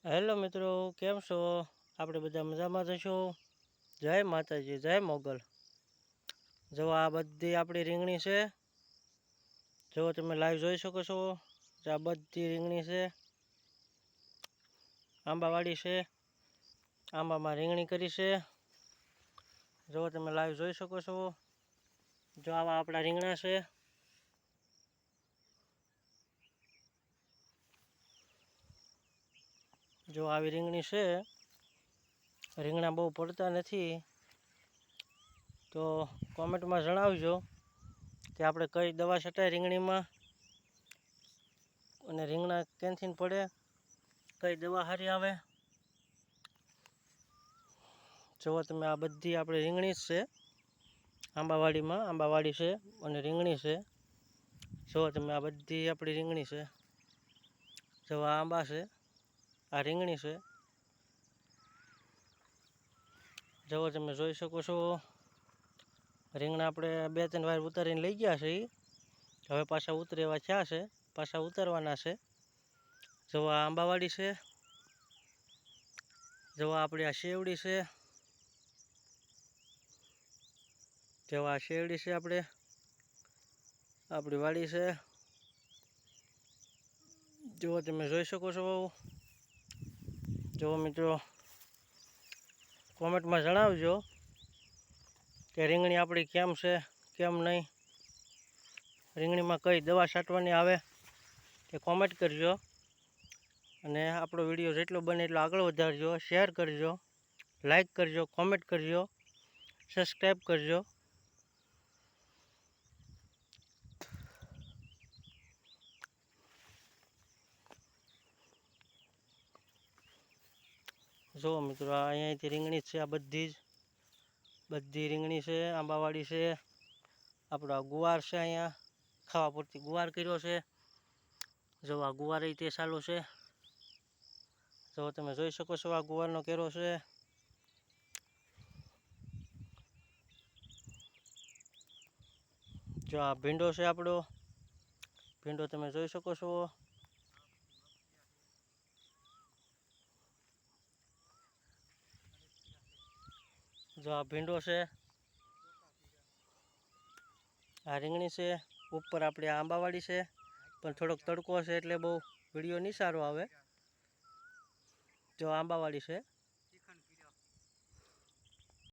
Hello મિત્રો, કેમ છો? આપણે બધા મજામાં જશો. જય માતાજી, જય મોગલ. જો આ બધી આપણી રીંગણી છે. જો તમે લાઈવ જોઈ શકો છો. આ બધી રીંગણી છે. આંબાવાડી છે. આંબામાં રીંગણી કરી છે. જો તમે લાઈવ જોઈ શકો છો. જો આવા આપણા રીંગણા છે. જો આવી રીંગણી છે. રીંગણા બહુ પડતા નથી, તો કોમેન્ટમાં જણાવજો કે આપણે કઈ દવા છટાય રીંગણીમાં, અને રીંગણા ક્યાંથી પડે, કઈ દવા સારી આવે. જુઓ તમે, આ બધી આપણે રીંગણી જ છે. આંબાવાડી છે અને રીંગણી છે. જુઓ તમે, આ બધી આપણી રીંગણી છે. જો આ આંબા છે, આ રીંગણી છે. જુઓ તમે જોઈ શકો છો. રીંગણા આપણે 2-3 વાર ઉતારીને લઈ ગયા છે. હવે પાછા ઉતરેવા થયા છે, પાછા ઉતારવાના છે. જો આ આંબાવાડી છે. જો આપણી આ શેવડી છે. જો આ શેવડી છે, આપણી વાડી છે. જો તમે જોઈ શકો છો. જો મિત્રો, કોમેન્ટમાં જણાવજો કે રીંગણી આપણી કેમ છે, કેમ નહીં. રીંગણીમાં કઈ દવા છાંટવાની આવે તે કોમેન્ટ કરજો. અને આપણો વિડીયો જેટલો બને એટલો આગળ વધારજો. શેર કરજો, લાઈક કરજો, કોમેન્ટ કરજો, સબસ્ક્રાઈબ કરજો. જો મિત્રો, અહીંયાથી રીંગણી છે. આ બધી રીંગણી છે. આંબાવાડી છે. આપણો આ ગુવાર છે. અહીંયા ખાવા પૂરતી ગુવાર કર્યો છે. જો આ ગુવાર તે ચાલુ છે. જો તમે જોઈ શકો છો, આ ગુવારનો કેરો છે. જો આ ભીંડો છે આપણો. ભીંડો તમે જોઈ શકો છો. જો આ ભીંડો છે. આ રીંગણી છે. ઉપર આપણે આંબાવાડી છે, પણ થોડોક તડકો છે એટલે બહુ વિડીયો નહીં સારો આવે. જો આંબાવાડી છે.